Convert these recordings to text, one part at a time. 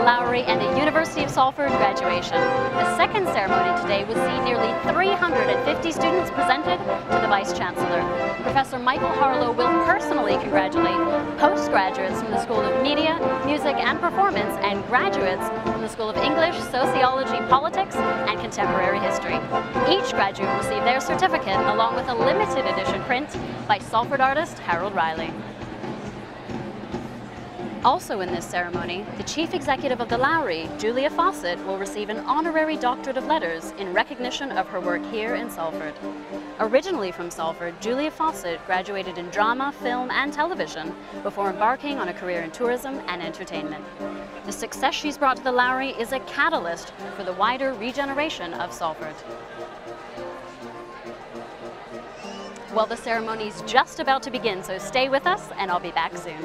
Lowry and the University of Salford graduation. The second ceremony today will see nearly 350 students presented to the Vice-Chancellor. Professor Michael Harloe will personally congratulate postgraduates from the School of Media, Music and Performance and graduates from the School of English, Sociology, Politics and Contemporary History. Each graduate will receive their certificate along with a limited edition print by Salford artist Harold Riley. Also in this ceremony, the Chief Executive of the Lowry, Julia Fawcett, will receive an honorary Doctorate of Letters in recognition of her work here in Salford. Originally from Salford, Julia Fawcett graduated in drama, film and television before embarking on a career in tourism and entertainment. The success she's brought to the Lowry is a catalyst for the wider regeneration of Salford. Well, the ceremony's just about to begin, so stay with us and I'll be back soon.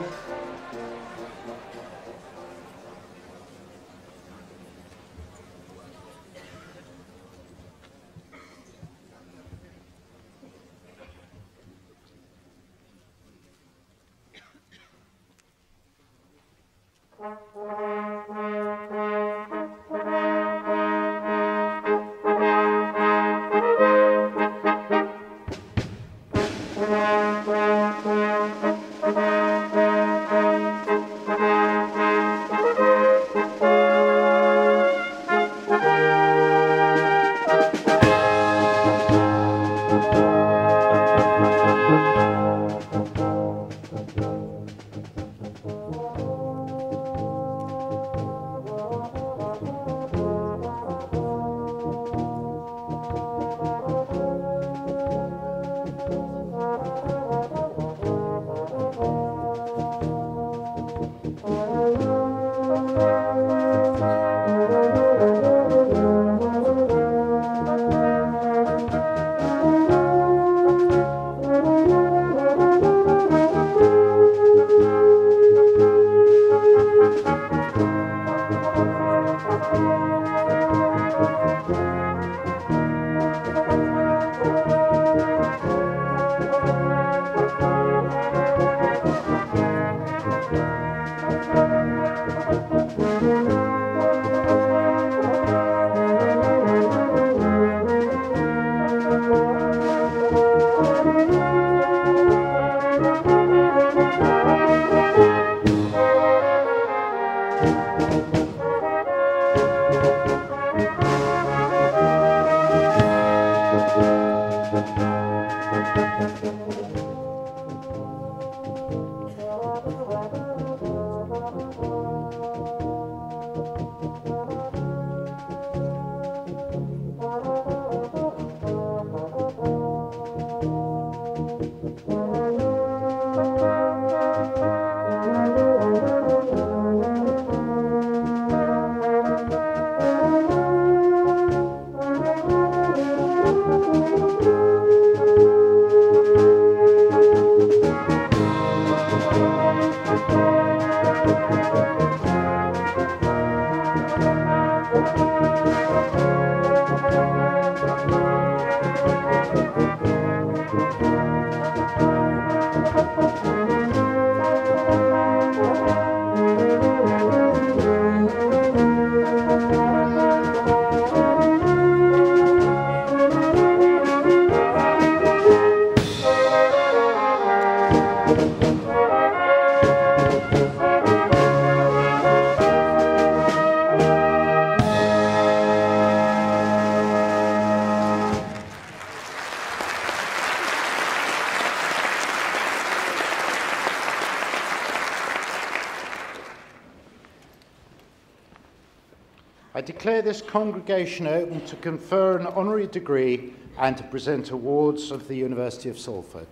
I declare this congregation open to confer an honorary degree and to present awards of the University of Salford.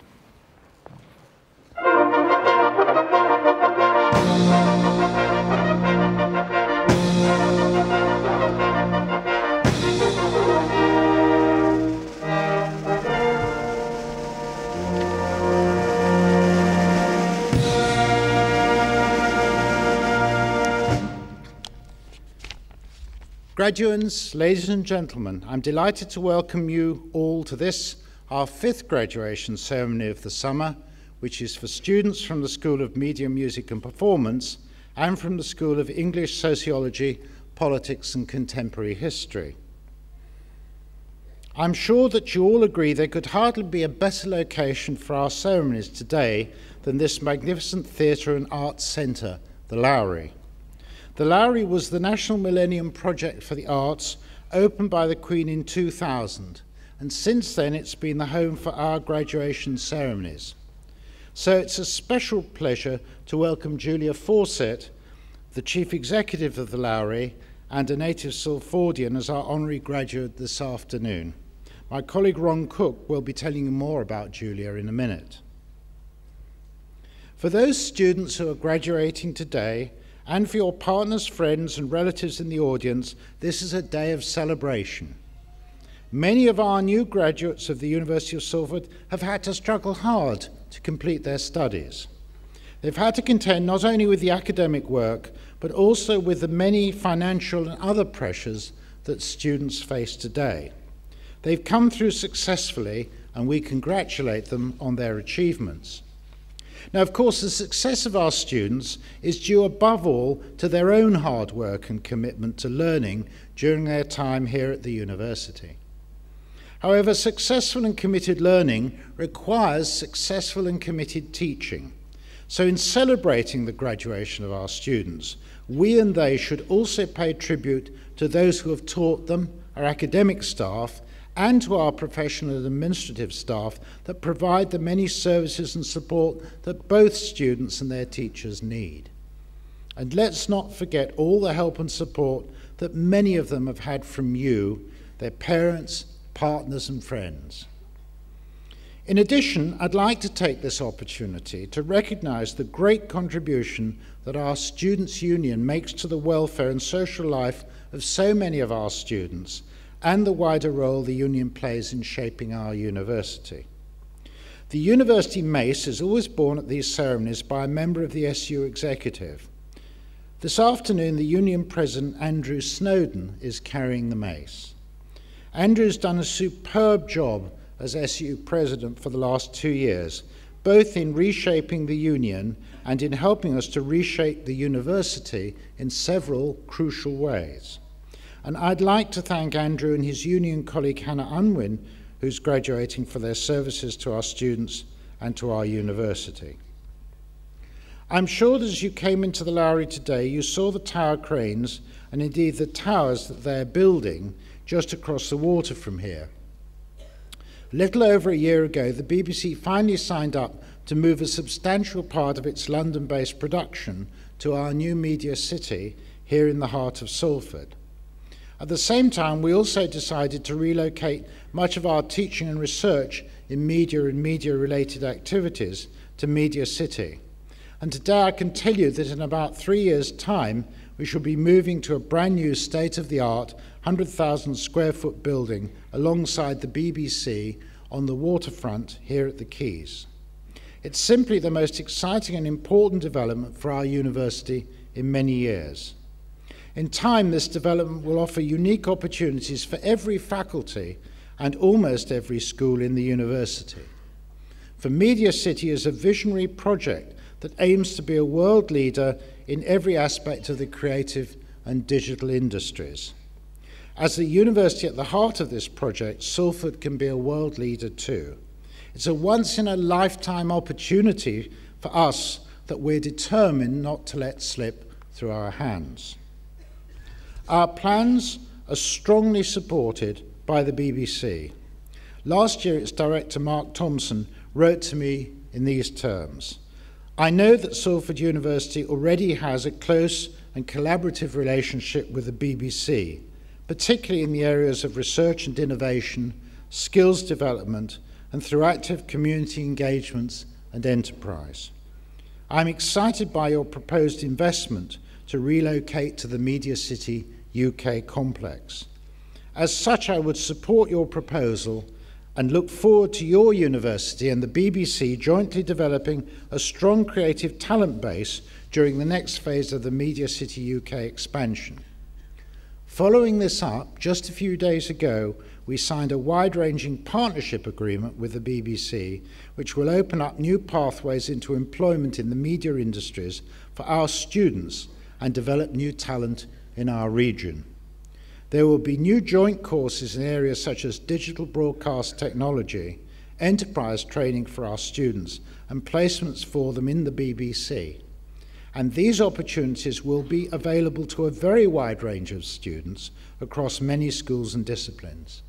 Graduands, ladies and gentlemen, I'm delighted to welcome you all to this, our 5th graduation ceremony of the summer, which is for students from the School of Media, Music and Performance and from the School of English, Sociology, Politics and Contemporary History. I'm sure that you all agree there could hardly be a better location for our ceremonies today than this magnificent theatre and arts centre, the Lowry. The Lowry was the National Millennium Project for the Arts, opened by the Queen in 2000, and since then it's been the home for our graduation ceremonies. So it's a special pleasure to welcome Julia Fawcett, the Chief Executive of the Lowry, and a native Salfordian as our honorary graduate this afternoon. My colleague Ron Cook will be telling you more about Julia in a minute. For those students who are graduating today, and for your partners, friends, and relatives in the audience, this is a day of celebration. Many of our new graduates of the University of Salford have had to struggle hard to complete their studies. They've had to contend not only with the academic work, but also with the many financial and other pressures that students face today. They've come through successfully, and we congratulate them on their achievements. Now, of course, the success of our students is due above all to their own hard work and commitment to learning during their time here at the university. However, successful and committed learning requires successful and committed teaching. So in celebrating the graduation of our students, we and they should also pay tribute to those who have taught them, our academic staff, and to our professional and administrative staff that provide the many services and support that both students and their teachers need. And let's not forget all the help and support that many of them have had from you, their parents, partners and friends. In addition, I'd like to take this opportunity to recognise the great contribution that our Students' Union makes to the welfare and social life of so many of our students, and the wider role the union plays in shaping our university. The University Mace is always borne at these ceremonies by a member of the SU executive. This afternoon, the union president, Andrew Snowden, is carrying the mace. Andrew's done a superb job as SU president for the last 2 years, both in reshaping the union and in helping us to reshape the university in several crucial ways. And I'd like to thank Andrew and his union colleague Hannah Unwin, who's graduating, for their services to our students and to our university. I'm sure that as you came into the Lowry today, you saw the tower cranes and indeed the towers that they're building just across the water from here. A little over a year ago, the BBC finally signed up to move a substantial part of its London-based production to our new media city here in the heart of Salford. At the same time, we also decided to relocate much of our teaching and research in media and media-related activities to Media City. And today I can tell you that in about 3 years' time, we shall be moving to a brand new state-of-the-art 100,000 square foot building alongside the BBC on the waterfront here at the Quays. It's simply the most exciting and important development for our university in many years. In time, this development will offer unique opportunities for every faculty and almost every school in the university. For Media City is a visionary project that aims to be a world leader in every aspect of the creative and digital industries. As the university at the heart of this project, Salford can be a world leader too. It's a once-in-a-lifetime opportunity for us that we're determined not to let slip through our hands. Our plans are strongly supported by the BBC. Last year, its director, Mark Thompson, wrote to me in these terms: I know that Salford University already has a close and collaborative relationship with the BBC, particularly in the areas of research and innovation, skills development, and through active community engagements and enterprise. I'm excited by your proposed investment to relocate to the Media City UK complex. As such, I would support your proposal and look forward to your university and the BBC jointly developing a strong creative talent base during the next phase of the Media City UK expansion. Following this up, just a few days ago, we signed a wide-ranging partnership agreement with the BBC, which will open up new pathways into employment in the media industries for our students and develop new talent in our region. There will be new joint courses in areas such as digital broadcast technology, enterprise training for our students, and placements for them in the BBC. And these opportunities will be available to a very wide range of students across many schools and disciplines.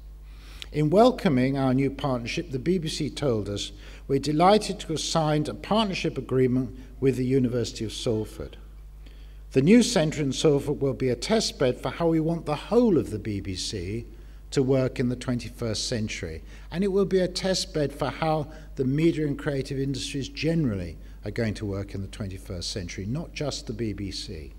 In welcoming our new partnership, the BBC told us we're delighted to have signed a partnership agreement with the University of Salford. The new centre in Salford will be a testbed for how we want the whole of the BBC to work in the 21st century, and it will be a testbed for how the media and creative industries generally are going to work in the 21st century, not just the BBC.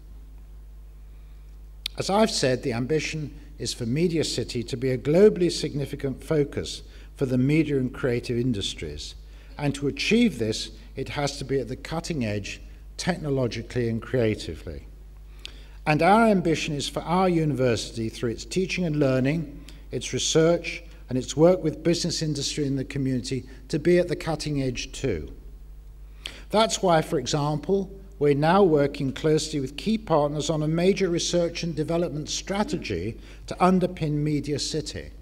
As I've said, the ambition is for Media City to be a globally significant focus for the media and creative industries, and to achieve this, it has to be at the cutting edge, technologically and creatively. And our ambition is for our university, through its teaching and learning, its research, and its work with business industry and the community, to be at the cutting edge too. That's why, for example, we're now working closely with key partners on a major research and development strategy to underpin Media City.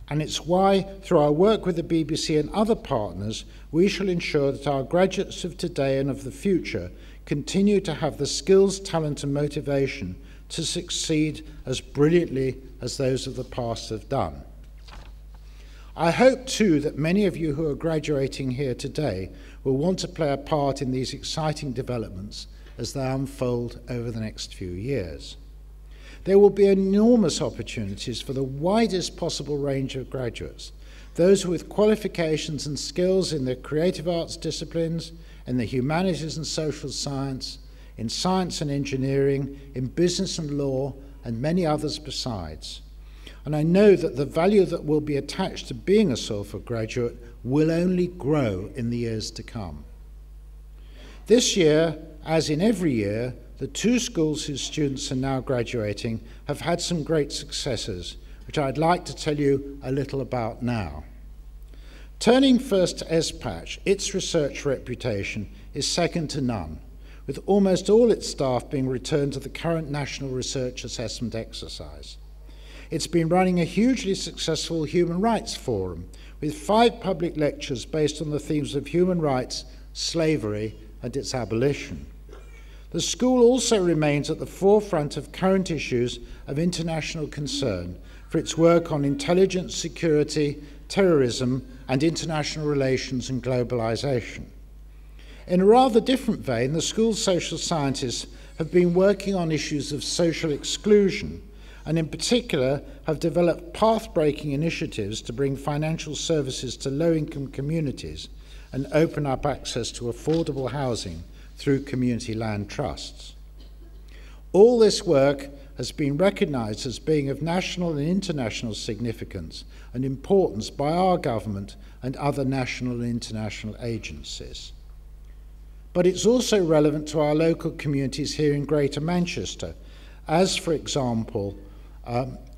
And it's why, through our work with the BBC and other partners, we shall ensure that our graduates of today and of the future continue to have the skills, talent and motivation to succeed as brilliantly as those of the past have done. I hope too that many of you who are graduating here today will want to play a part in these exciting developments as they unfold over the next few years. There will be enormous opportunities for the widest possible range of graduates, those with qualifications and skills in the creative arts disciplines, in the humanities and social science, in science and engineering, in business and law, and many others besides. And I know that the value that will be attached to being a Salford graduate will only grow in the years to come. This year, as in every year, the two schools whose students are now graduating have had some great successes, which I'd like to tell you a little about now. Turning first to ESPACH, its research reputation is second to none, with almost all its staff being returned to the current National Research Assessment exercise. It's been running a hugely successful human rights forum, with 5 public lectures based on the themes of human rights, slavery, and its abolition. The school also remains at the forefront of current issues of international concern for its work on intelligence, security, terrorism, and international relations and globalization. In a rather different vein, the school's social scientists have been working on issues of social exclusion, and in particular have developed path-breaking initiatives to bring financial services to low-income communities and open up access to affordable housing through community land trusts. All this work has been recognised as being of national and international significance and importance by our government and other national and international agencies. But it's also relevant to our local communities here in Greater Manchester, as, for example,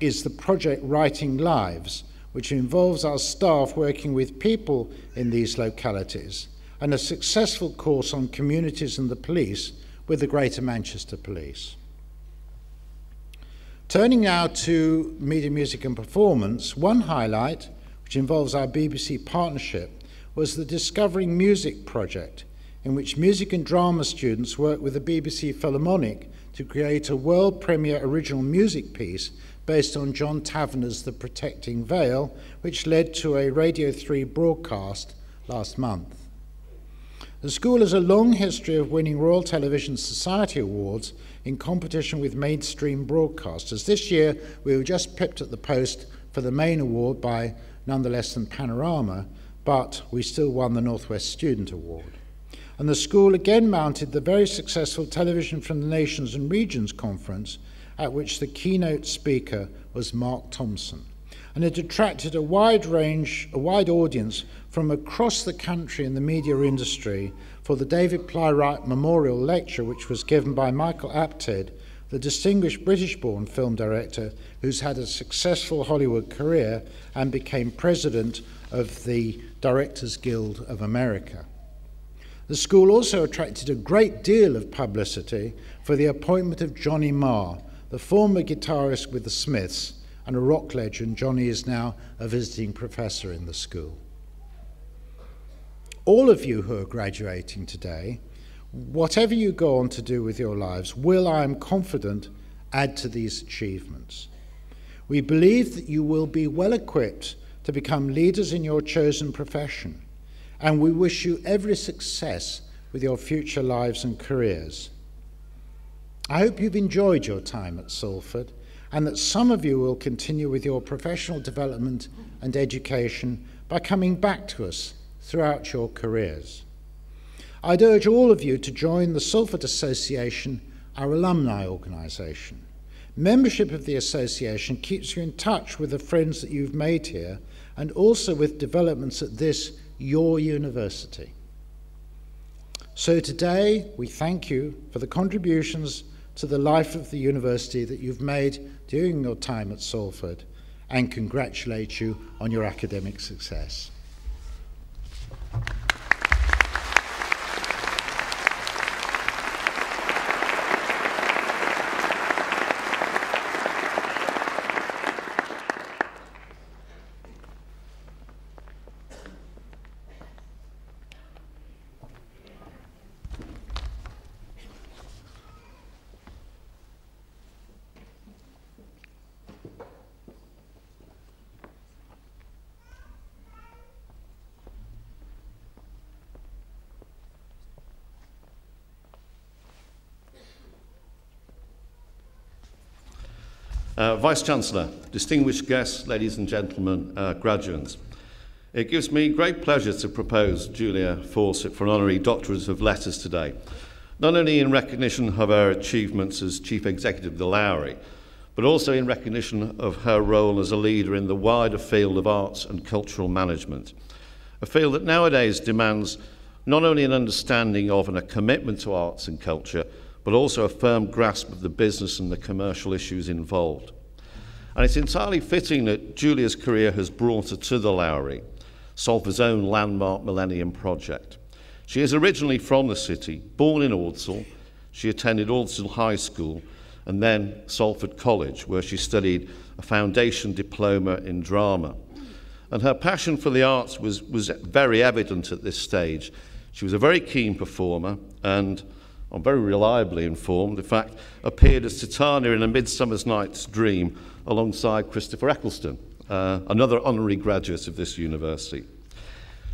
is the project Writing Lives, which involves our staff working with people in these localities, and a successful course on communities and the police with the Greater Manchester Police. Turning now to media, music and performance, one highlight, which involves our BBC partnership, was the Discovering Music project, in which music and drama students worked with the BBC Philharmonic to create a world premiere original music piece based on John Tavener's The Protecting Veil, which led to a Radio 3 broadcast last month. The school has a long history of winning Royal Television Society Awards in competition with mainstream broadcasters. This year, we were just pipped at the post for the main award by none less than Panorama, but we still won the Northwest Student Award. And the school again mounted the very successful Television from the Nations and Regions conference, at which the keynote speaker was Mark Thompson. And it attracted a wide audience from across the country in the media industry for the David Plywright Memorial Lecture, which was given by Michael Apted, the distinguished British-born film director who's had a successful Hollywood career and became president of the Directors Guild of America. The school also attracted a great deal of publicity for the appointment of Johnny Marr, the former guitarist with the Smiths and a rock legend. Johnny is now a visiting professor in the school. All of you who are graduating today, whatever you go on to do with your lives, will, I am confident, add to these achievements. We believe that you will be well equipped to become leaders in your chosen profession, and we wish you every success with your future lives and careers. I hope you've enjoyed your time at Salford, and that some of you will continue with your professional development and education by coming back to us throughout your careers. I'd urge all of you to join the Salford Association, our alumni organisation. Membership of the association keeps you in touch with the friends that you've made here, and also with developments at this, your university. So today, we thank you for the contributions to the life of the university that you've made during your time at Salford, and congratulate you on your academic success. Vice-Chancellor, distinguished guests, ladies and gentlemen, graduates. It gives me great pleasure to propose Julia Fawcett for an honorary Doctorate of Letters today, not only in recognition of her achievements as Chief Executive of the Lowry, but also in recognition of her role as a leader in the wider field of arts and cultural management, a field that nowadays demands not only an understanding of and a commitment to arts and culture, but also a firm grasp of the business and the commercial issues involved. And it's entirely fitting that Julia's career has brought her to the Lowry, Salford's own landmark Millennium Project. She is originally from the city, born in Ordsall. She attended Ordsall High School and then Salford College, where she studied a foundation diploma in drama. And her passion for the arts was very evident at this stage. She was a very keen performer and, I'm very reliably informed, in fact, appeared as Titania in A Midsummer Night's Dream alongside Christopher Eccleston, another honorary graduate of this university.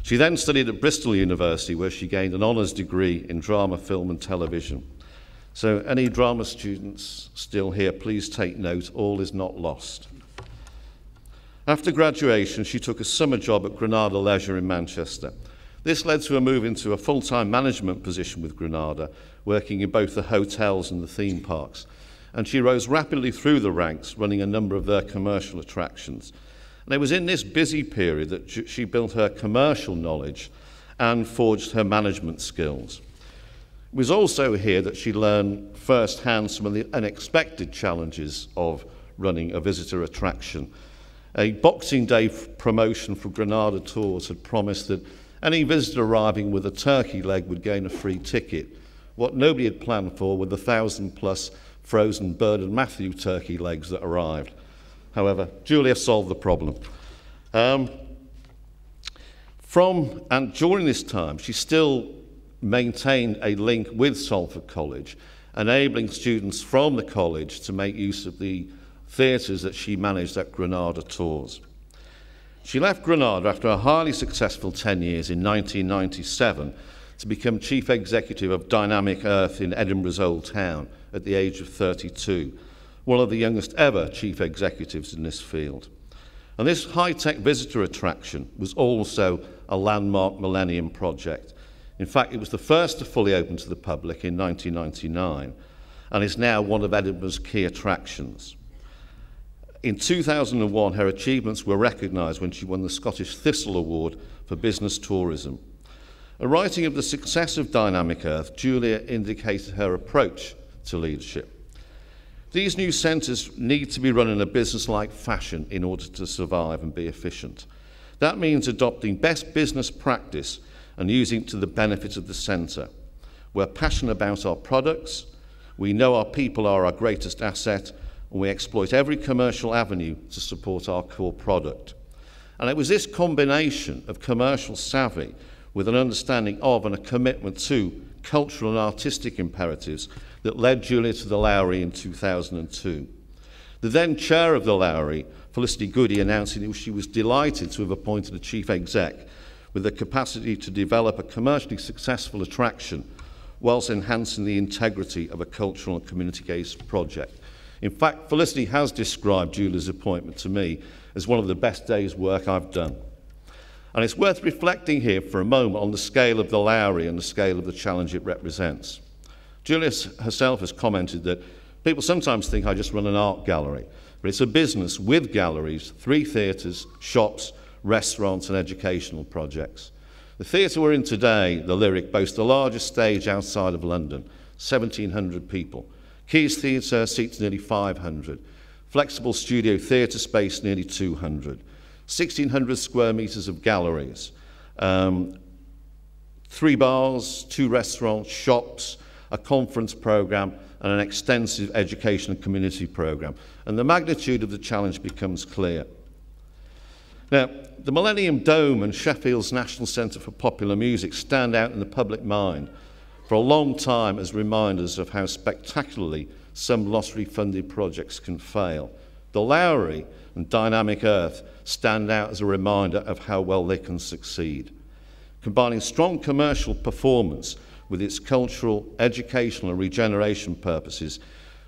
She then studied at Bristol University, where she gained an honours degree in drama, film and television. So any drama students still here, please take note, all is not lost. After graduation, she took a summer job at Granada Leisure in Manchester. This led to a move into a full-time management position with Granada, working in both the hotels and the theme parks. And she rose rapidly through the ranks, running a number of their commercial attractions. And it was in this busy period that she built her commercial knowledge and forged her management skills. It was also here that she learned firsthand some of the unexpected challenges of running a visitor attraction. A Boxing Day promotion for Granada Tours had promised that any visitor arriving with a turkey leg would gain a free ticket. What nobody had planned for were the 1,000+ frozen Bird and Matthew turkey legs that arrived. However, Julia solved the problem. During this time, she still maintained a link with Salford College, enabling students from the college to make use of the theatres that she managed at Granada Tours. She left Granada after a highly successful 10 years in 1997 to become Chief Executive of Dynamic Earth in Edinburgh's Old Town at the age of 32, one of the youngest ever Chief Executives in this field. And this high-tech visitor attraction was also a landmark Millennium Project. In fact, it was the first to fully open to the public in 1999 and is now one of Edinburgh's key attractions. In 2001, her achievements were recognised when she won the Scottish Thistle Award for Business Tourism. A writing of the success of Dynamic Earth, Julia indicated her approach to leadership. These new centres need to be run in a business-like fashion in order to survive and be efficient. That means adopting best business practice and using it to the benefit of the centre. We're passionate about our products, we know our people are our greatest asset, and we exploit every commercial avenue to support our core product. And it was this combination of commercial savvy with an understanding of and a commitment to cultural and artistic imperatives that led Julia to the Lowry in 2002. The then chair of the Lowry, Felicity Goody, announcing that she was delighted to have appointed a chief exec with the capacity to develop a commercially successful attraction whilst enhancing the integrity of a cultural and community-based project. In fact, Felicity has described Julia's appointment to me as one of the best days' work I've done. And it's worth reflecting here for a moment on the scale of the Lowry and the scale of the challenge it represents. Julia herself has commented that people sometimes think I just run an art gallery, but it's a business with galleries, 3 theatres, shops, restaurants and educational projects. The theatre we're in today, the Lyric, boasts the largest stage outside of London, 1,700 people. Keys Theatre seats nearly 500. Flexible studio theatre space nearly 200. 1,600 square metres of galleries. 3 bars, 2 restaurants, shops, a conference programme and an extensive education and community programme. And the magnitude of the challenge becomes clear. Now, the Millennium Dome and Sheffield's National Centre for Popular Music stand out in the public mind for a long time as reminders of how spectacularly some lottery-funded projects can fail. The Lowry and Dynamic Earth stand out as a reminder of how well they can succeed. Combining strong commercial performance with its cultural, educational and regeneration purposes,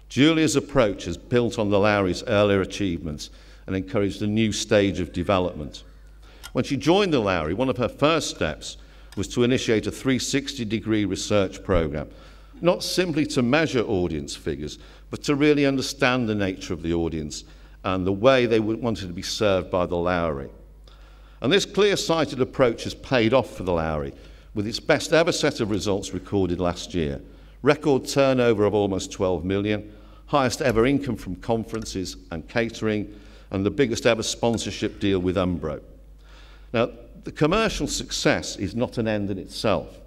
Julia's approach has built on the Lowry's earlier achievements and encouraged a new stage of development. When she joined the Lowry, one of her first steps was to initiate a 360-degree research programme, not simply to measure audience figures, but to really understand the nature of the audience and the way they wanted to be served by the Lowry. And this clear-sighted approach has paid off for the Lowry, with its best ever set of results recorded last year. Record turnover of almost 12 million, highest ever income from conferences and catering, and the biggest ever sponsorship deal with Umbro. Now, the commercial success is not an end in itself.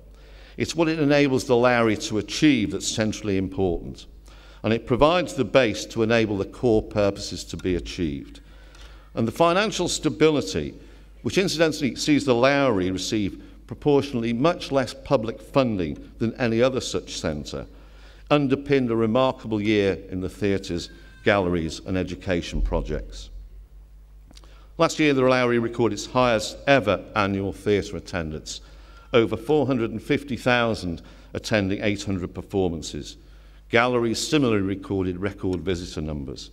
It's what it enables the Lowry to achieve that's centrally important. And it provides the base to enable the core purposes to be achieved. And the financial stability, which incidentally sees the Lowry receive proportionally much less public funding than any other such centre, underpinned a remarkable year in the theatres, galleries and education projects. Last year, the Lowry recorded its highest ever annual theatre attendance, over 450,000 attending 800 performances. Galleries similarly recorded record visitor numbers.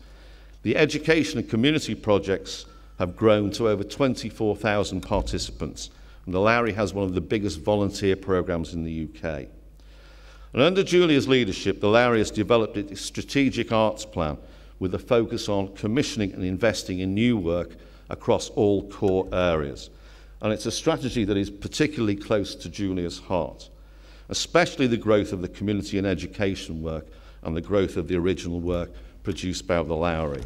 The education and community projects have grown to over 24,000 participants, and the Lowry has one of the biggest volunteer programmes in the UK. And under Julia's leadership, the Lowry has developed its strategic arts plan with a focus on commissioning and investing in new work across all core areas. And it's a strategy that is particularly close to Julia's heart, especially the growth of the community and education work and the growth of the original work produced by the Lowry.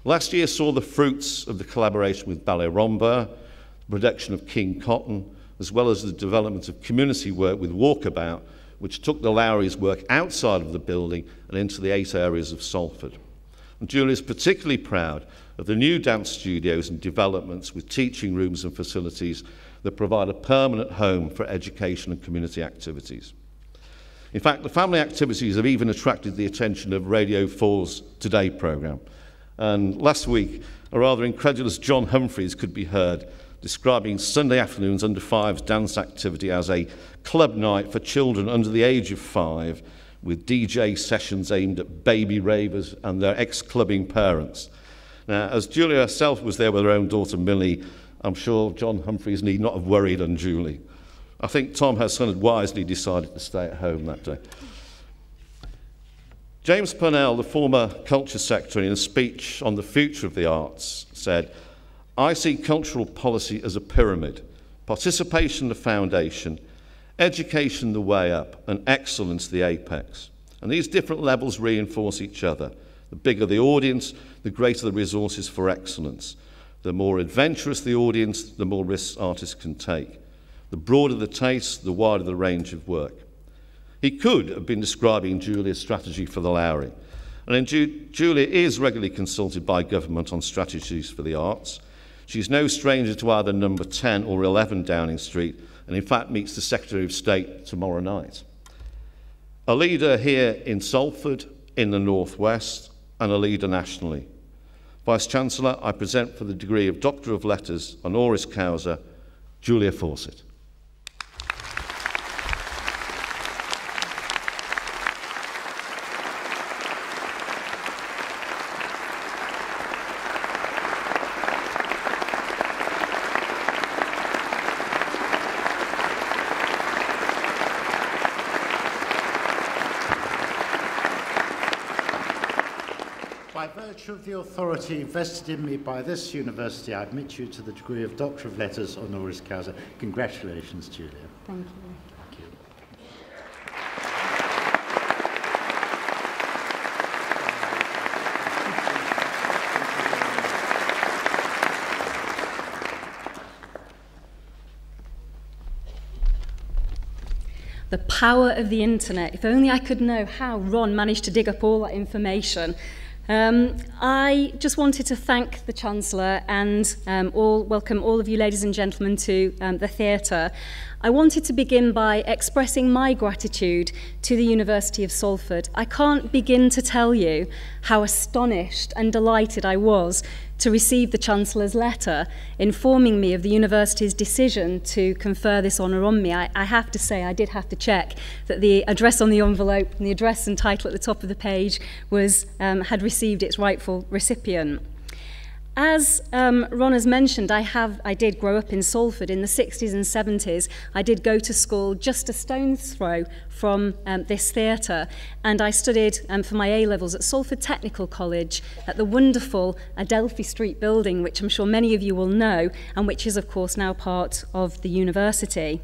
Last year saw the fruits of the collaboration with Ballet Rambert, the production of King Cotton, as well as the development of community work with Walkabout, which took the Lowry's work outside of the building and into the 8 areas of Salford. And Julia is particularly proud of the new dance studios and developments with teaching rooms and facilities that provide a permanent home for education and community activities. In fact, the family activities have even attracted the attention of Radio 4's Today programme. And last week, a rather incredulous John Humphreys could be heard describing Sunday afternoons under 5's dance activity as a club night for children under the age of 5, with DJ sessions aimed at baby ravers and their ex-clubbing parents. Now, as Julia herself was there with her own daughter Millie, I'm sure John Humphreys need not have worried unduly. I think Tom, her son, had wisely decided to stay at home that day. James Purnell, the former Culture Secretary, in a speech on the future of the arts, said, "I see cultural policy as a pyramid, participation the foundation, education the way up, and excellence the apex. And these different levels reinforce each other. The bigger the audience, the greater the resources for excellence. The more adventurous the audience, the more risks artists can take. The broader the taste, the wider the range of work. He could have been describing Julia's strategy for the Lowry. And Julia is regularly consulted by government on strategies for the arts. She's no stranger to either number 10 or 11 Downing Street, and in fact meets the Secretary of State tomorrow night. A leader here in Salford, in the Northwest, and a leader nationally. Vice-Chancellor, I present for the degree of Doctor of Letters, honoris causa, Julia Fawcett. By virtue of the authority vested in me by this university, I admit you to the degree of Doctor of Letters, honoris causa. Congratulations, Julia. Thank you. Thank you. The power of the internet. If only I could know how Ron managed to dig up all that information. I just wanted to thank the Chancellor and welcome all of you ladies and gentlemen to the theatre. I wanted to begin by expressing my gratitude to the University of Salford. I can't begin to tell you how astonished and delighted I was to receive the Chancellor's letter informing me of the university's decision to confer this honour on me. I have to say, I did have to check that the address on the envelope and the address and title at the top of the page was had received its rightful recipient. As Ron has mentioned, I did grow up in Salford in the 60s and 70s. I did go to school just a stone's throw from this theatre, and I studied for my A-levels at Salford Technical College at the wonderful Adelphi Street building, which I'm sure many of you will know, and which is of course now part of the university.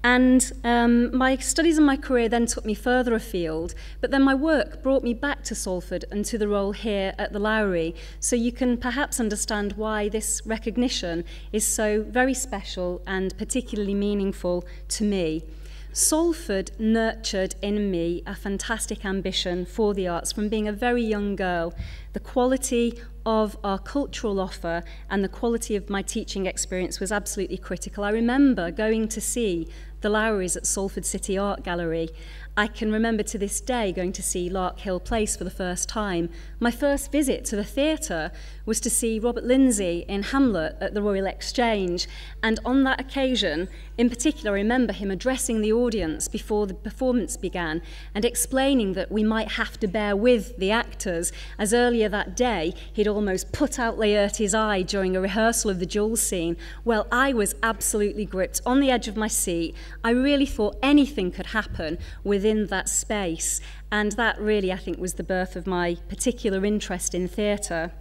And my studies and my career then took me further afield, but then my work brought me back to Salford and to the role here at the Lowry. So you can perhaps understand why this recognition is so very special and particularly meaningful to me. Salford nurtured in me a fantastic ambition for the arts from being a very young girl. The quality of our cultural offer and the quality of my teaching experience was absolutely critical. I remember going to see the Lowrys at Salford City Art Gallery. I can remember to this day going to see Lark Hill Place for the first time. My first visit to the theatre was to see Robert Lindsay in Hamlet at the Royal Exchange, and on that occasion, in particular, I remember him addressing the audience before the performance began and explaining that we might have to bear with the actors, as earlier that day he'd almost put out Laertes' eye during a rehearsal of the Jules scene. Well, I was absolutely gripped on the edge of my seat. I really thought anything could happen within that space, and that really, I think, was the birth of my particular interest in theatre.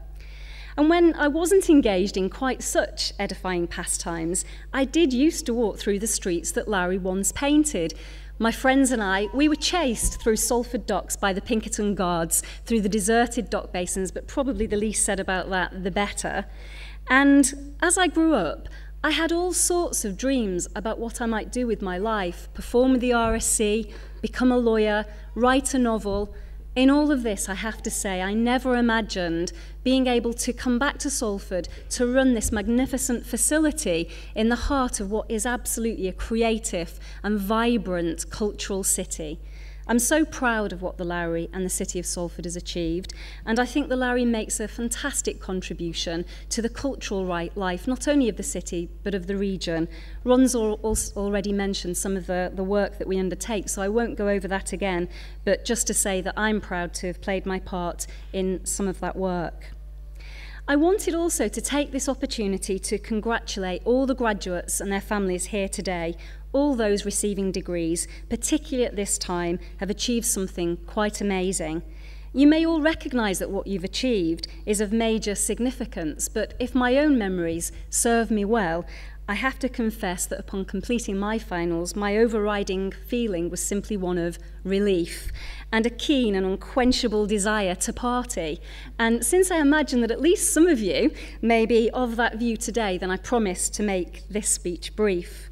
And when I wasn't engaged in quite such edifying pastimes, I did used to walk through the streets that Lowry once painted. My friends and I, we were chased through Salford docks by the Pinkerton guards, through the deserted dock basins, but probably the least said about that, the better. And as I grew up, I had all sorts of dreams about what I might do with my life: perform with the RSC, become a lawyer, write a novel. In all of this, I have to say, I never imagined being able to come back to Salford to run this magnificent facility in the heart of what is absolutely a creative and vibrant cultural city. I'm so proud of what the Lowry and the City of Salford has achieved, and I think the Lowry makes a fantastic contribution to the cultural life, not only of the city, but of the region. Ron's already mentioned some of the work that we undertake, so I won't go over that again, but just to say that I'm proud to have played my part in some of that work. I wanted also to take this opportunity to congratulate all the graduates and their families here today. All those receiving degrees, particularly at this time, have achieved something quite amazing. You may all recognise that what you've achieved is of major significance, but if my own memories serve me well, I have to confess that upon completing my finals, my overriding feeling was simply one of relief and a keen and unquenchable desire to party. And since I imagine that at least some of you may be of that view today, then I promise to make this speech brief.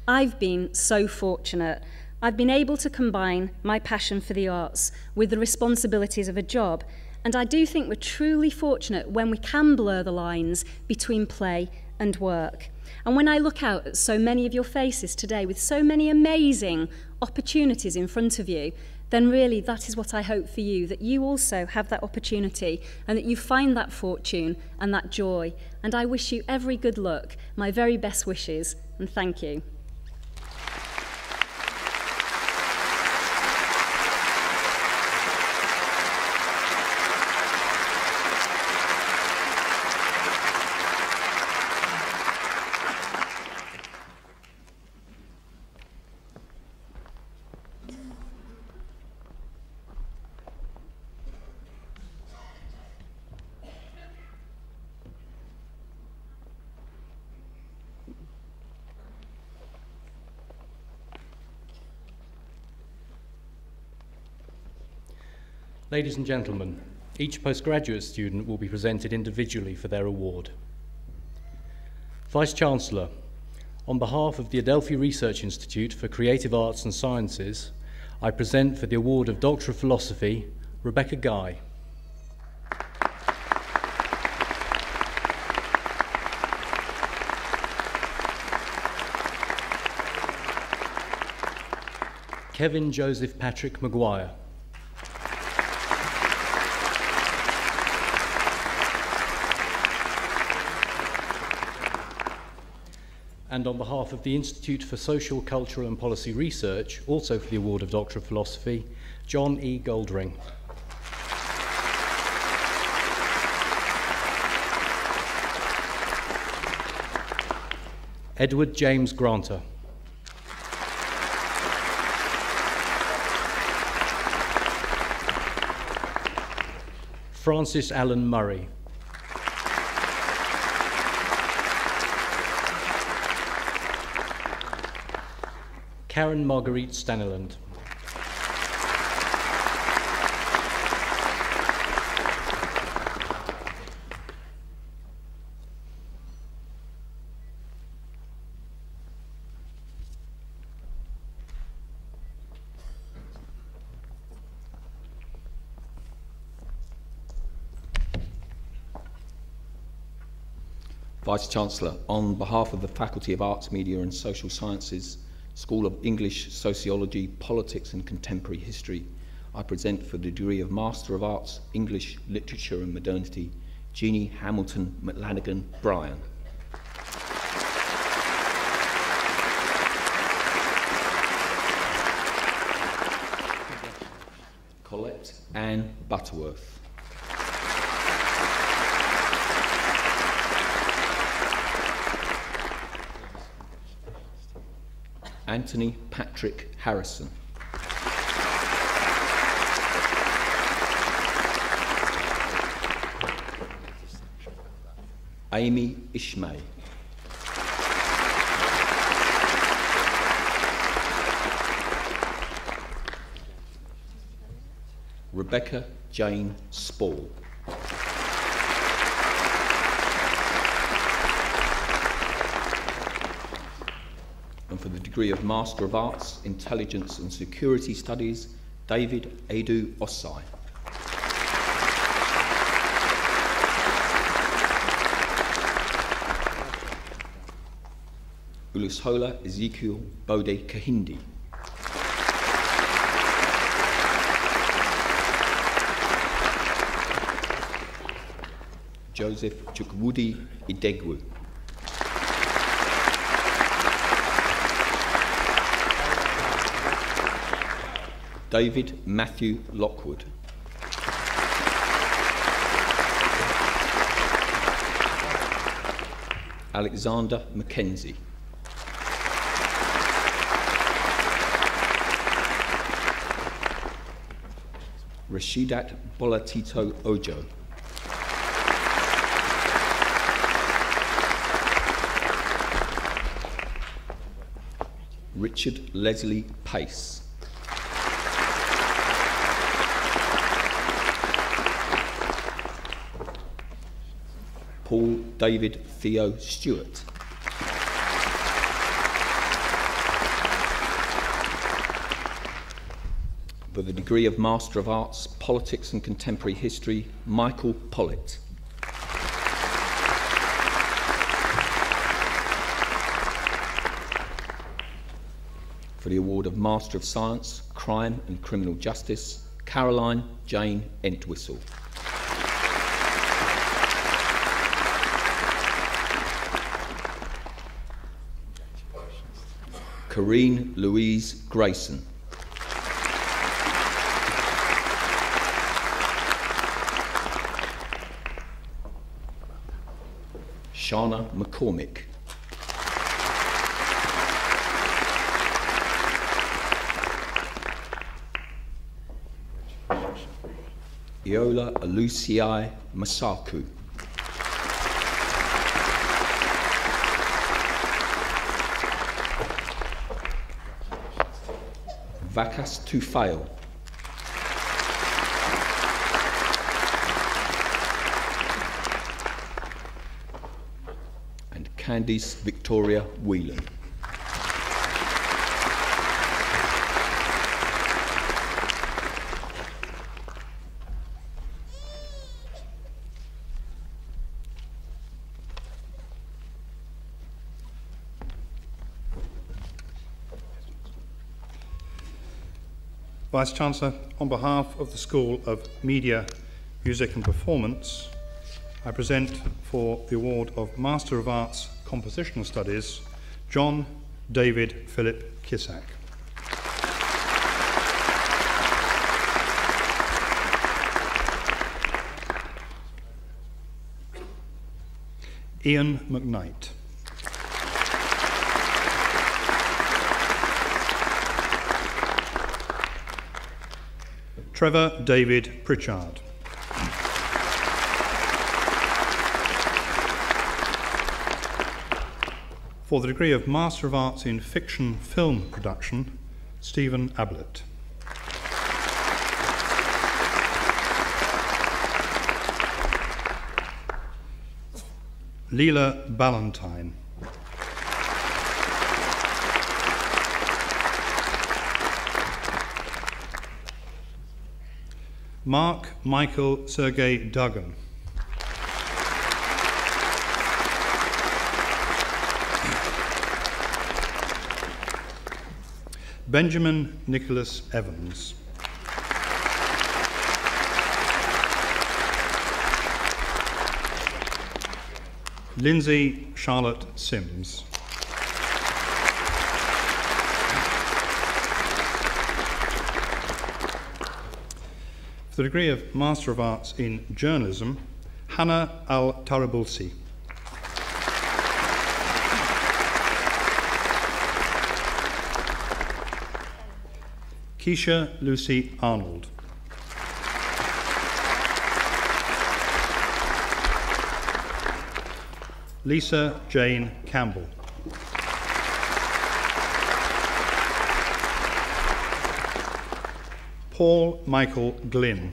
I've been so fortunate. I've been able to combine my passion for the arts with the responsibilities of a job, and I do think we're truly fortunate when we can blur the lines between play and work. And when I look out at so many of your faces today with so many amazing opportunities in front of you, then really that is what I hope for you, that you also have that opportunity and that you find that fortune and that joy. And I wish you every good luck, my very best wishes, and thank you. Ladies and gentlemen, each postgraduate student will be presented individually for their award. Vice-Chancellor, on behalf of the Adelphi Research Institute for Creative Arts and Sciences, I present for the award of Doctor of Philosophy, Rebecca Guy. Kevin Joseph Patrick Maguire. And on behalf of the Institute for Social, Cultural and Policy Research, also for the award of Doctor of Philosophy, John E. Goldring. Edward James Granter. Francis Allen Murray. Karen Marguerite Staniland. Vice-Chancellor, on behalf of the Faculty of Arts, Media and Social Sciences, School of English, Sociology, Politics and Contemporary History, I present for the degree of Master of Arts, English, Literature and Modernity, Jeannie Hamilton McLanigan Bryan. Colette Anne Butterworth. Anthony Patrick Harrison. Amy Ishmael. Rebecca Jane Spall. And for the degree of Master of Arts, Intelligence and Security Studies, David Edu Osai. Ulusola Ezekiel Bode Kahindi. Joseph Chukwudi Idegwu. David Matthew Lockwood. Alexander Mackenzie. Rashidat Bolatito Ojo. Richard Leslie Pace. Paul David Theo Stewart. For the degree of Master of Arts, Politics and Contemporary History, Michael Pollitt. For the award of Master of Science, Crime and Criminal Justice, Caroline Jane Entwistle. Corrine Louise Grayson. Shana McCormick. Iola Aluciai Masaku. Vakas Tufail. And Candice Victoria Whelan. Vice-Chancellor, on behalf of the School of Media, Music and Performance, I present for the award of Master of Arts Compositional Studies, John David Philip Kissack. Ian McKnight. Trevor David Pritchard. For the degree of Master of Arts in Fiction Film Production, Stephen Ablett. Leela Ballantyne. Mark Michael Sergei Duggan. Benjamin Nicholas Evans. Lindsay Charlotte Sims. For the degree of Master of Arts in Journalism, Hannah Al-Tarabulsi. Keisha Lucy Arnold. Lisa Jane Campbell. Paul Michael Glynn.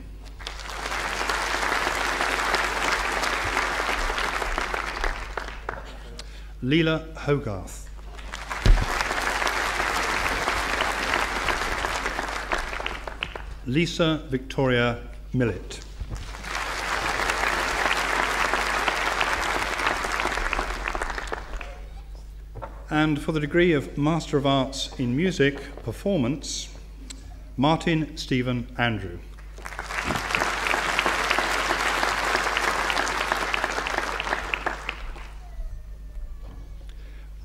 Leela Hogarth. Lisa Victoria Millett. And for the degree of Master of Arts in Music Performance, Martin Stephen Andrew.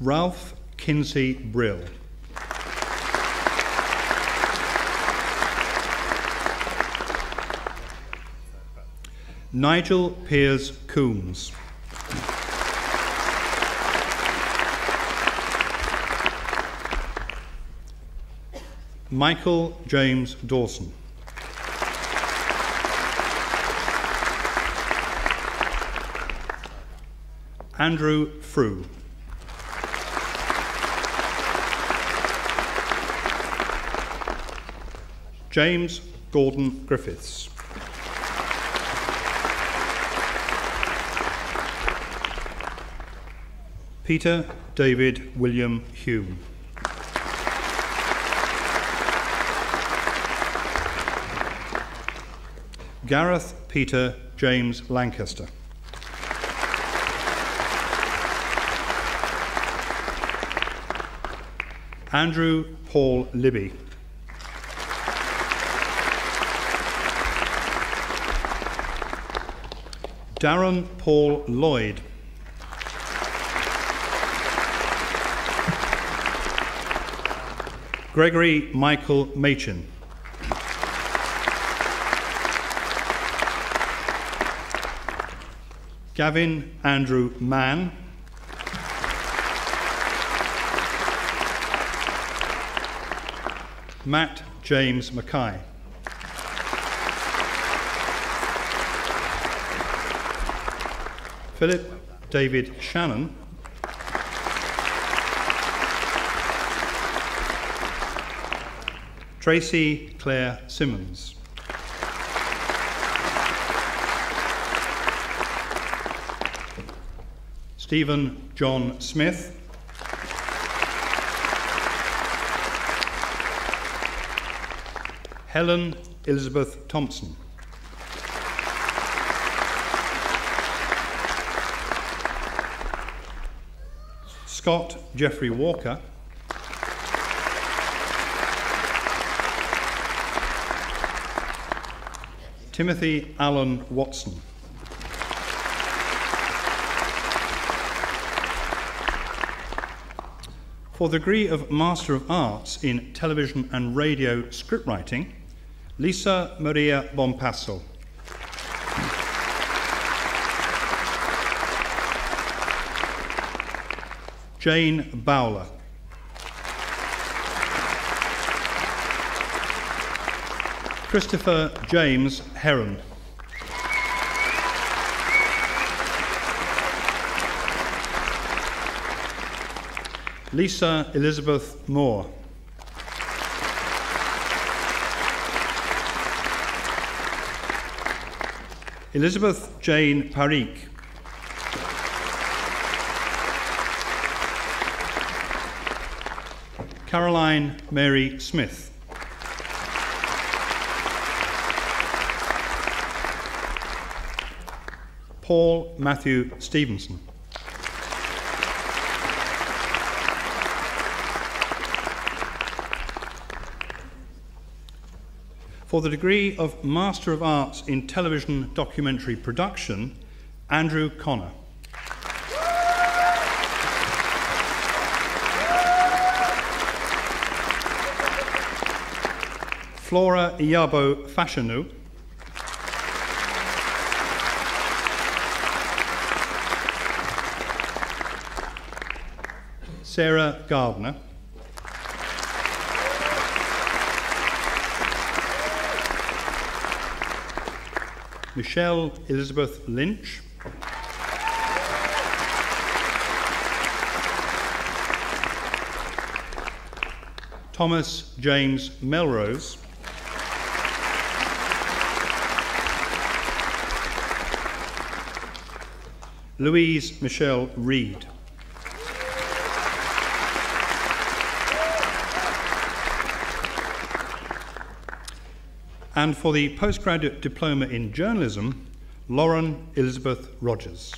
Ralph Kinsey Brill. Nigel Piers Coombs. Michael James Dawson. Andrew Frew. James Gordon Griffiths. Peter David William Hume. Gareth Peter James Lancaster. Andrew Paul Libby. Darren Paul Lloyd. Gregory Michael Machin. Gavin Andrew Mann. Matt James Mackay. Philip David Shannon. Tracy Claire Simmons. Stephen John Smith. Helen Elizabeth Thompson. Scott Jeffrey Walker. Timothy Allen Watson. For the degree of Master of Arts in Television and Radio Scriptwriting, Lisa Maria Bompasso. Jane Bowler. Christopher James Heron. Lisa Elizabeth Moore. Elizabeth Jane Parikh. Caroline Mary Smith. Paul Matthew Stevenson. For the degree of Master of Arts in Television Documentary Production, Andrew Connor. Flora Iyabo Fashanu. Sarah Gardner. Michelle Elizabeth Lynch. Thomas James Melrose. Louise Michelle Reed. And for the postgraduate diploma in journalism, Lauren Elizabeth Rogers.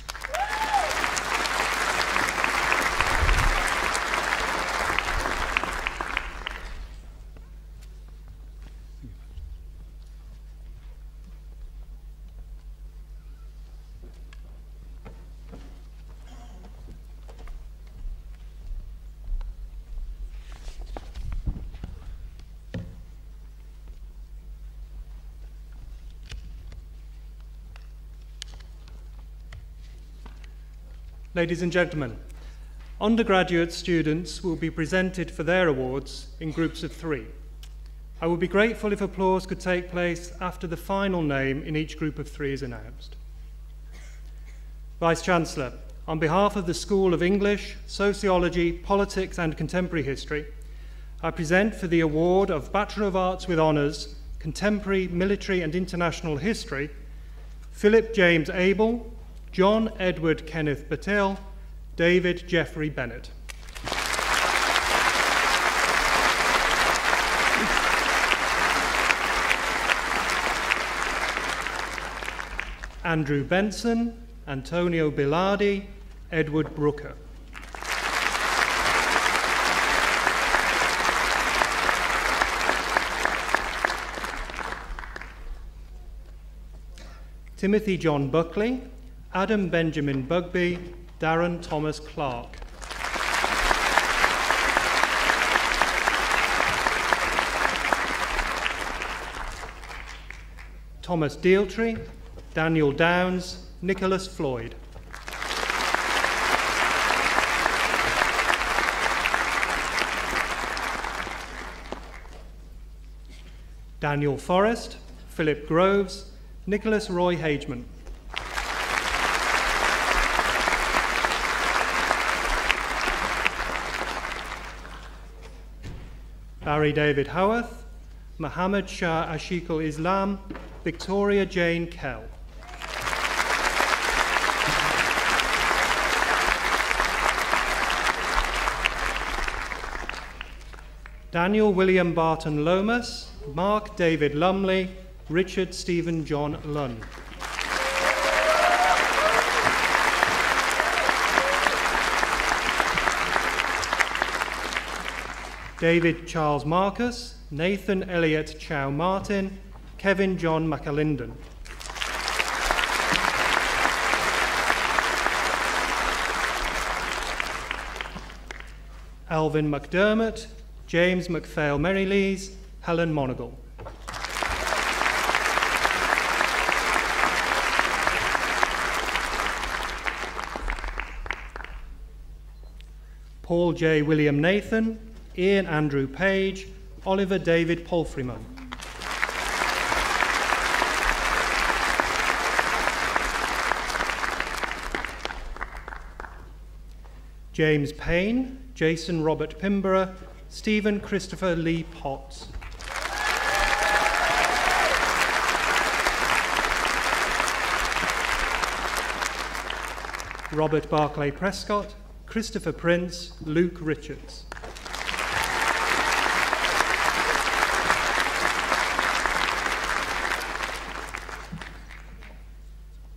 Ladies and gentlemen, undergraduate students will be presented for their awards in groups of 3. I would be grateful if applause could take place after the final name in each group of 3 is announced. Vice-Chancellor, on behalf of the School of English, Sociology, Politics and Contemporary History, I present for the award of Bachelor of Arts with Honours Contemporary Military and International History, Philip James Abel, John Edward Kenneth Battelle, David Jeffrey Bennett. Andrew Benson, Antonio Bilardi, Edward Brooker. Timothy John Buckley, Adam Benjamin Bugby, Darren Thomas Clark. Thomas Dealtree, Daniel Downs, Nicholas Floyd. Daniel Forrest, Philip Groves, Nicholas Roy Hageman. Barry David Howarth, Mohammed Shah Ashiqul Islam, Victoria Jane Kell. Daniel William Barton Lomas, Mark David Lumley, Richard Stephen John Lunn. David Charles Marcus, Nathan Elliott Chow Martin, Kevin John McAlinden. Alvin McDermott, James McPhail Merrylees, Helen Monagle. Paul J. William Nathan, Ian Andrew Page, Oliver David Palfreyman. James Payne, Jason Robert Pimborough, Stephen Christopher Lee Potts. Robert Barclay Prescott, Christopher Prince, Luke Richards.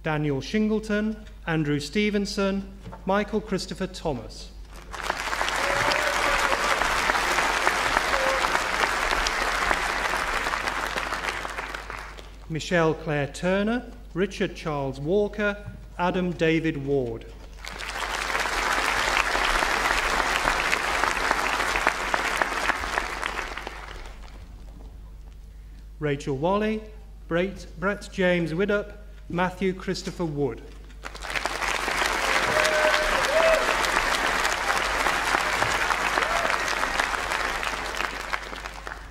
Daniel Shingleton, Andrew Stevenson, Michael Christopher Thomas. Michelle Claire Turner, Richard Charles Walker, Adam David Ward. Rachel Wally, Brett James Widdup, Matthew Christopher Wood.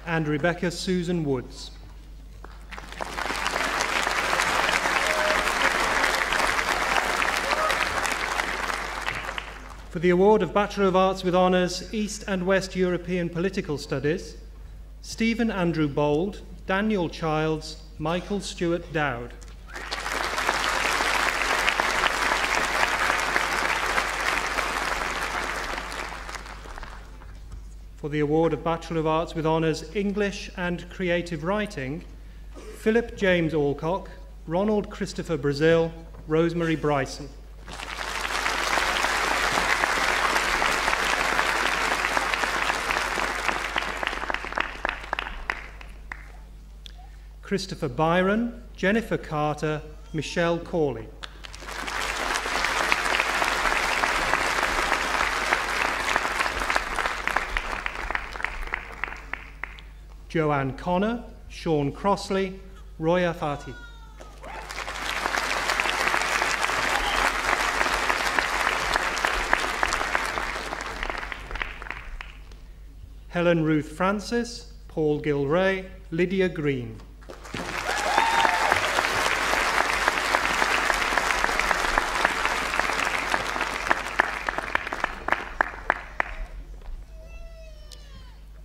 And Rebecca Susan Woods. For the award of Bachelor of Arts with Honours, East and West European Political Studies, Stephen Andrew Bold, Daniel Childs, Michael Stewart Dowd. For the award of Bachelor of Arts with Honours, English and Creative Writing, Philip James Alcock, Ronald Christopher Brazil, Rosemary Bryson. Christopher Byron, Jennifer Carter, Michelle Corley. Joanne Connor, Sean Crossley, Roy Afati. Helen Ruth Francis, Paul Gilray, Lydia Green.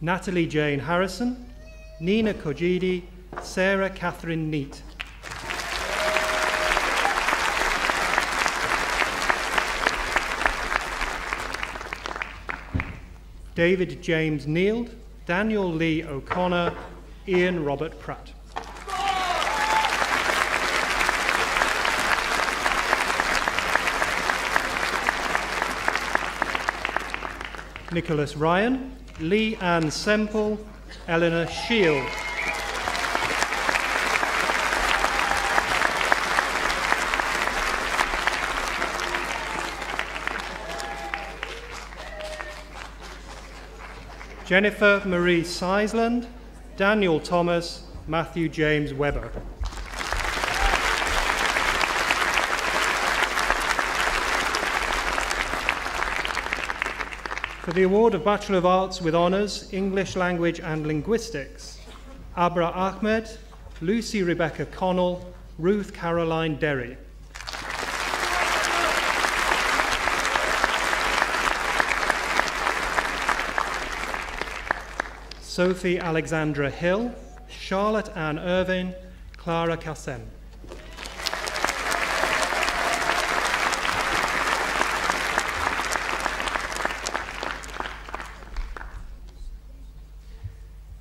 Natalie Jane Harrison, Nina Kojidi, Sarah Catherine Neat. David James Neild, Daniel Lee O'Connor, Ian Robert Pratt. Nicholas Ryan, Lee Ann Semple, Eleanor Shield. Jennifer Marie Seisland, Daniel Thomas, Matthew James Webber. For the award of Bachelor of Arts with Honours, English Language and Linguistics, Abra Ahmed, Lucy Rebecca Connell, Ruth Caroline Derry. Sophie Alexandra Hill, Charlotte Ann Irving, Clara Cassen.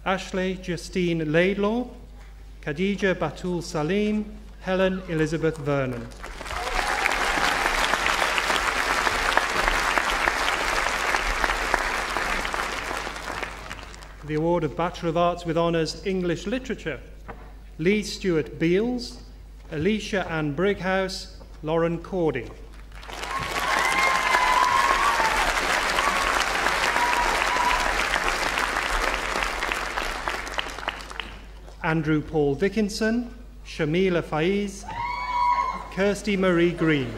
Ashley Justine Laidlaw, Khadija Batul Salim, Helen Elizabeth Vernon. The award of Bachelor of Arts with Honours English Literature, Lee Stewart Beals, Alicia Ann Brighouse, Lauren Cordy. Andrew Paul Dickinson, Shamila Faiz, Kirsty Marie Green.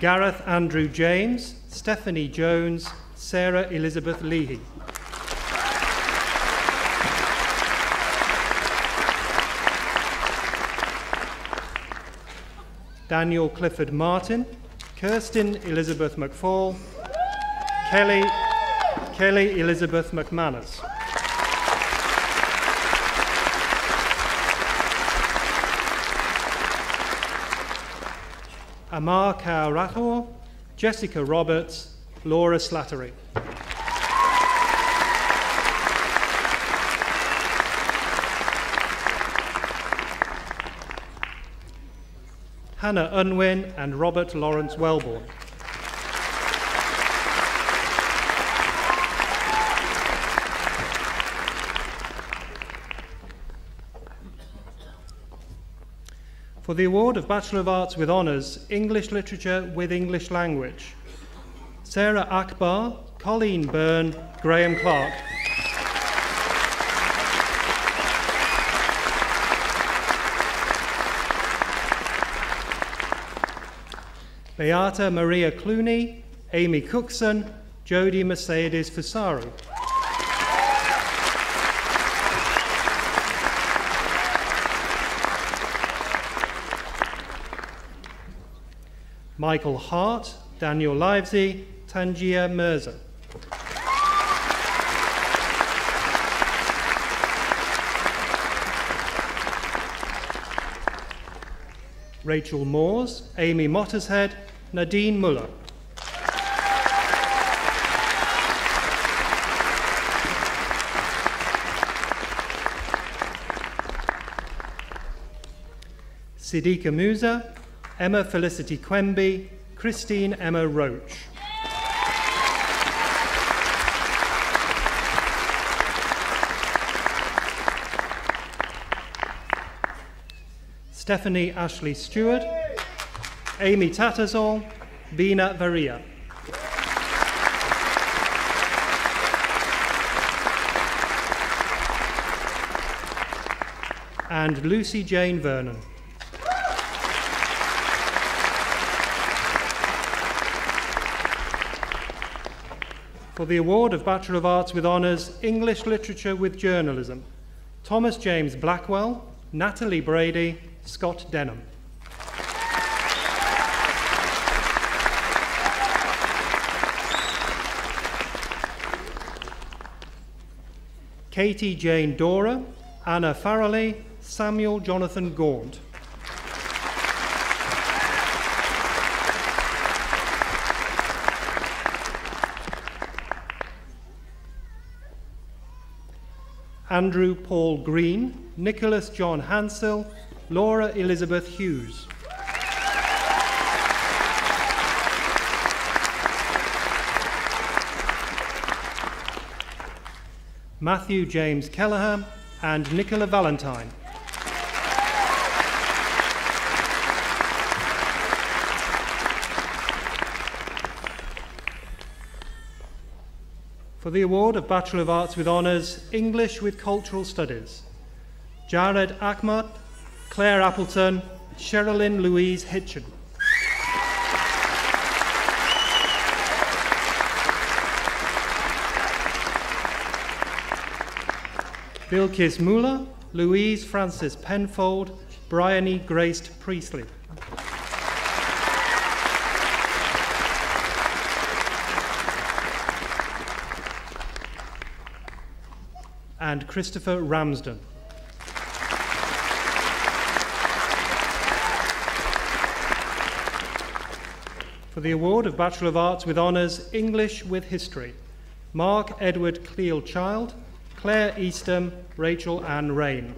Gareth Andrew James, Stephanie Jones, Sarah Elizabeth Leahy. Daniel Clifford Martin, Kirsten Elizabeth McFall, Kelly Elizabeth McManus. Amar Kaur Rathore, Jessica Roberts, Laura Slattery. Hannah Unwin and Robert Lawrence Wellborn. For the award of Bachelor of Arts with Honours, English Literature with English Language, Sarah Akbar, Colleen Byrne, Graham Clark. Beata Maria Clooney, Amy Cookson, Jodie Mercedes Fusaru. Michael Hart, Daniel Livesey, Tangia Mirza. Rachel Moores, Amy Mottershead, Nadine Muller. Siddiqa Musa, Emma Felicity Quemby, Christine Emma Roach. Stephanie Ashley Stewart, Amy Tattersall, Bina Varia. And Lucy Jane Vernon. For the award of Bachelor of Arts with Honours, English Literature with Journalism, Thomas James Blackwell, Natalie Brady, Scott Denham. Katie Jane Dora, Anna Farrelly, Samuel Jonathan Gaunt. Andrew Paul Green, Nicholas John Hansel, Laura Elizabeth Hughes. Matthew James Kelleher and Nicola Valentine. For the award of Bachelor of Arts with Honours, English with Cultural Studies, Jared Ahmad, Claire Appleton, Sherilyn Louise Hitchen. Bilkis Muller, Louise Frances Penfold, Bryony Graced Priestley. And Christopher Ramsden. For the award of Bachelor of Arts with Honours, English with History, Mark Edward Cleal-Child, Claire Eastham, Rachel Ann Rain.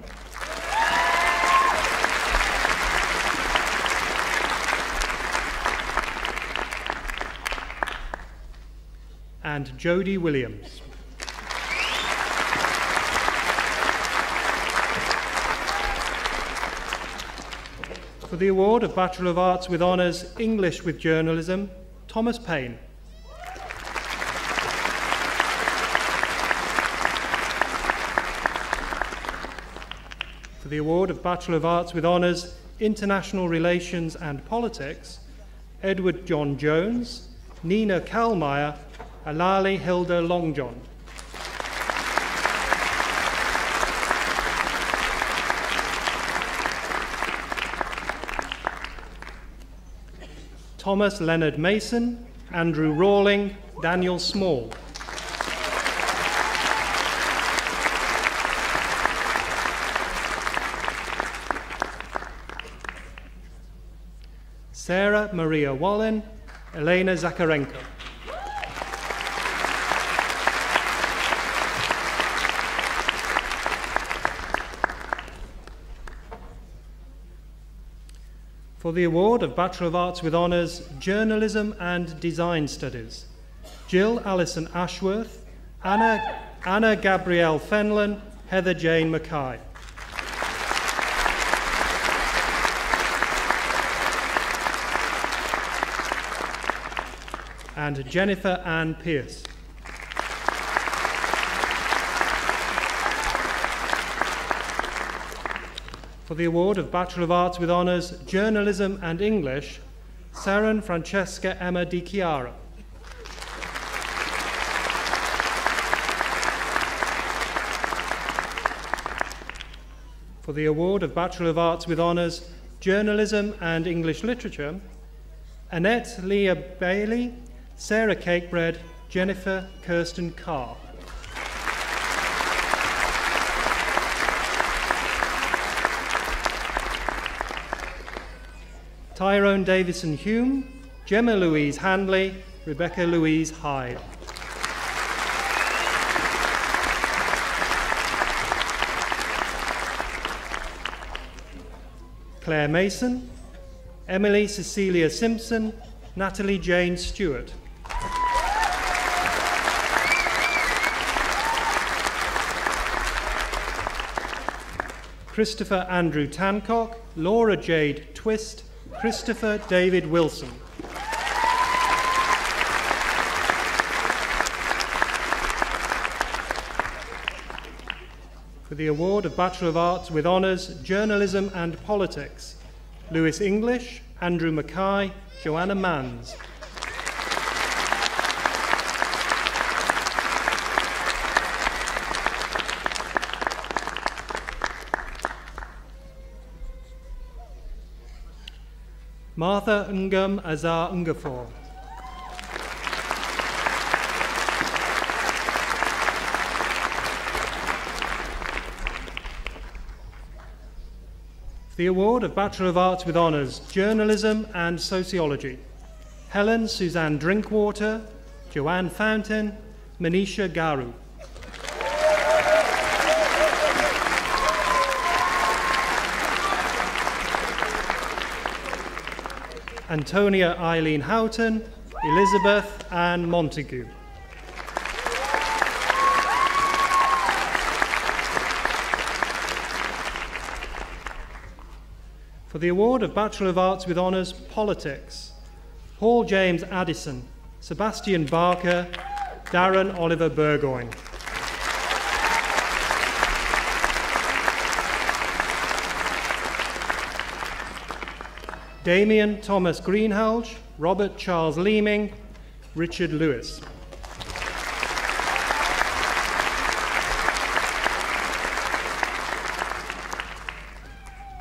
And Jodie Williams. For the award of Bachelor of Arts with Honours, English with Journalism, Thomas Payne. For the award of Bachelor of Arts with Honours, International Relations and Politics, Edward John Jones, Nina Kalmeyer, Alali Hilda Longjohn. Thomas Leonard Mason, Andrew Rawling, Daniel Small. Sarah Maria Wallen, Elena Zakarenko. For the award of Bachelor of Arts with Honours, Journalism and Design Studies, Jill Alison Ashworth, Anna Gabrielle Fenlon, Heather Jane Mackay. And Jennifer Ann Pierce. For the award of Bachelor of Arts with Honours, Journalism and English, Saren Francesca Emma Di Chiara. For the award of Bachelor of Arts with Honours, Journalism and English Literature, Annette Leah Bailey, Sarah Cakebread, Jennifer Kirsten Carr. Tyrone Davison Hume, Gemma Louise Handley, Rebecca Louise Hyde. Claire Mason, Emily Cecilia Simpson, Natalie Jane Stewart. Christopher Andrew Tancock, Laura Jade Twist, Christopher David Wilson. For the award of Bachelor of Arts with Honours, Journalism and Politics, Lewis English, Andrew Mackay, Joanna Manns. Martha Ngum Azar Ngafor. the award of Bachelor of Arts with Honours, Journalism and Sociology, Helen Suzanne Drinkwater, Joanne Fountain, Manisha Garu. Antonia Eileen Houghton, Elizabeth Ann Montague. For the award of Bachelor of Arts with Honours, Politics, Paul James Addison, Sebastian Barker, Darren Oliver Burgoyne. Damien Thomas Greenhalgh, Robert Charles Leeming, Richard Lewis.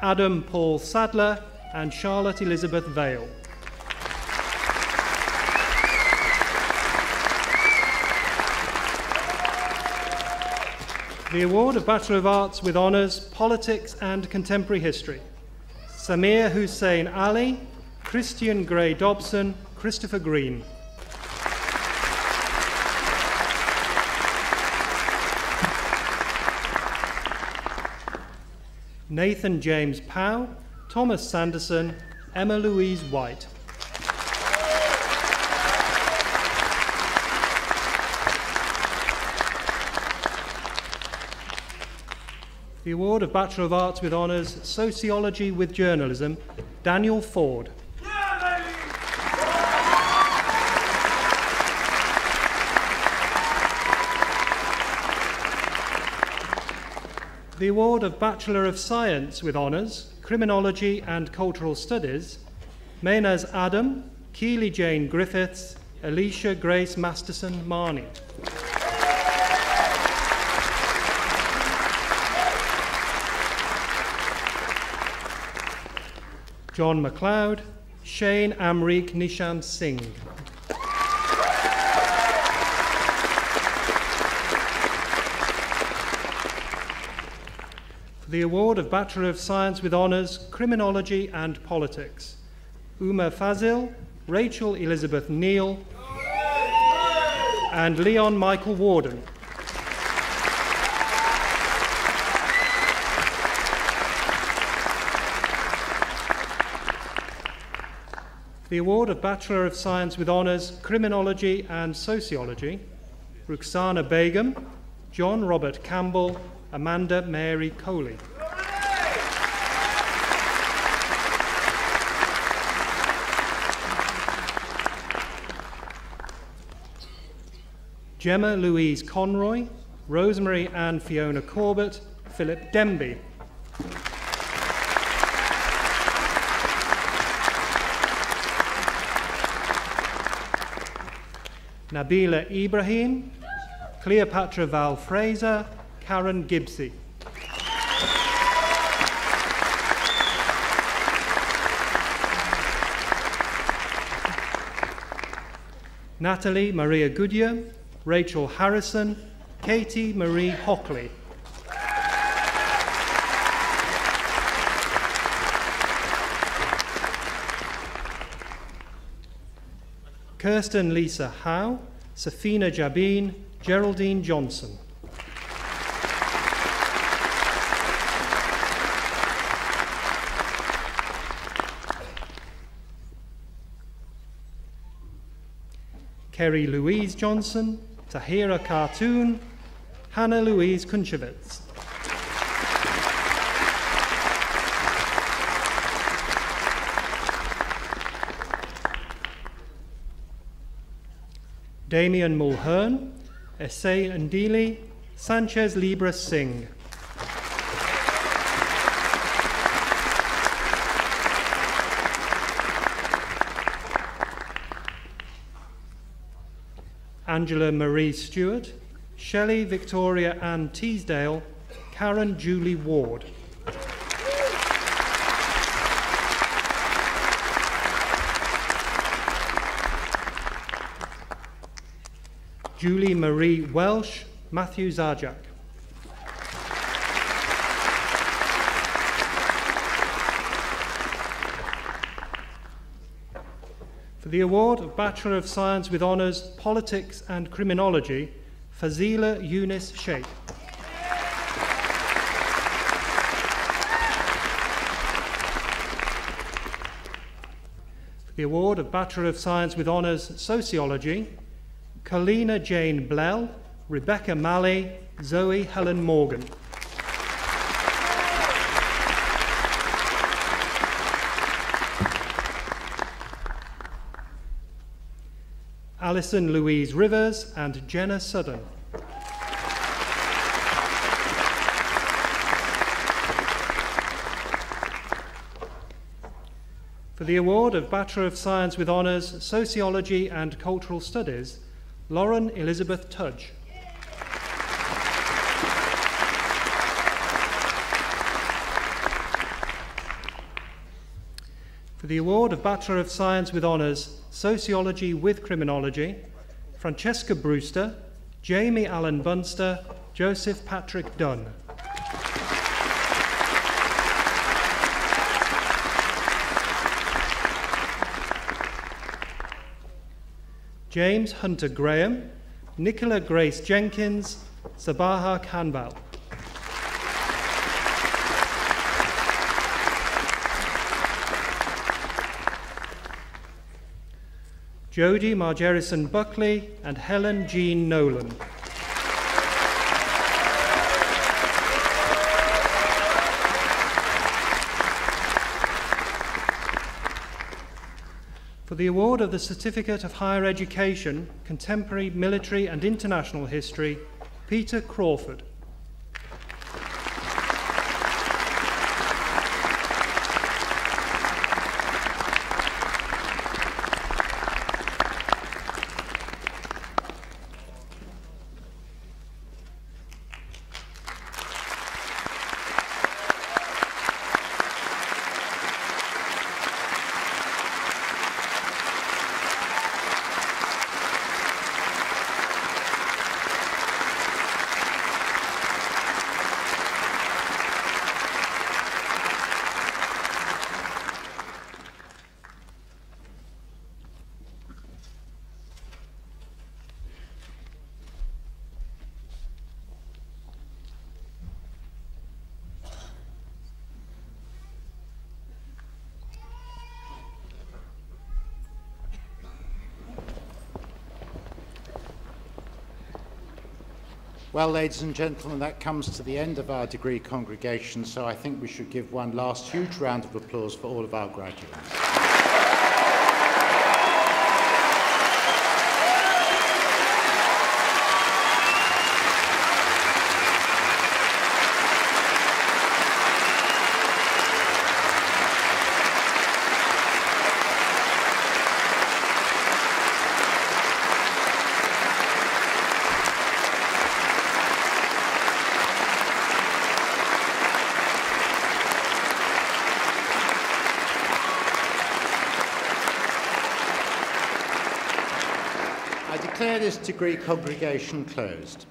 Adam Paul Sadler and Charlotte Elizabeth Vale. The award of Bachelor of Arts with Honours, Politics and Contemporary History, Samir Hussein Ali, Christian Gray Dobson, Christopher Green. Nathan James Pow, Thomas Sanderson, Emma Louise White. The award of Bachelor of Arts with Honours, Sociology with Journalism, Daniel Ford. The award of Bachelor of Science with Honours, Criminology and Cultural Studies, Maynaz Adam, Keely Jane Griffiths, Alicia Grace Masterson Marnie. John MacLeod, Shane Amrik Nishan Singh. For the award of Bachelor of Science with Honours, Criminology and Politics, Uma Fazil, Rachel Elizabeth Neal, and Leon Michael Warden. The award of Bachelor of Science with Honours, Criminology and Sociology, Ruxana Begum, John Robert Campbell, Amanda Mary Coley. Gemma Louise Conroy, Rosemary Ann Fiona Corbett, Philip Denby. Nabila Ibrahim, Cleopatra Val Fraser, Karen Gibbsey. Natalie Maria Goodyear, Rachel Harrison, Katie Marie Hockley. Kirsten Lisa Howe, Safina Jabin, Geraldine Johnson. Kerry Louise Johnson, Tahira Khartoon, Hannah Louise Kunchevitz. Damian Mulhern, Essay Ndili, Sanchez Libra Singh. Angela Marie Stewart, Shelley Victoria Ann Teasdale, Karen Julie Ward. Julie Marie Welsh, Matthew Zajac. For the award of Bachelor of Science with Honours, Politics and Criminology, Fazila Yunus Sheikh. For the award of Bachelor of Science with Honours, Sociology, Colina Jane Blell, Rebecca Malley, Zoe Helen Morgan. Alison Louise Rivers and Jenna Sudden. For the award of Bachelor of Science with Honours, Sociology and Cultural Studies, Lauren Elizabeth Tudge. For the award of Bachelor of Science with Honours, Sociology with Criminology, Francesca Brewster, Jamie Allen Bunster, Joseph Patrick Dunn. James Hunter Graham, Nicola Grace Jenkins, Sabaha Kanbal. Jodie Margerison Buckley and Helen Jean Nolan. For the award of the Certificate of Higher Education, Contemporary, Military and International History, Peter Crawford. Well, ladies and gentlemen, that comes to the end of our degree congregation, so I think we should give one last huge round of applause for all of our graduates. I declare this degree congregation closed.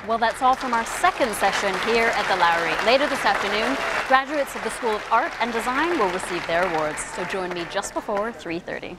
Well, that's all from our second session here at the Lowry. Later this afternoon, graduates of the School of Art and Design will receive their awards, so join me just before 3:30.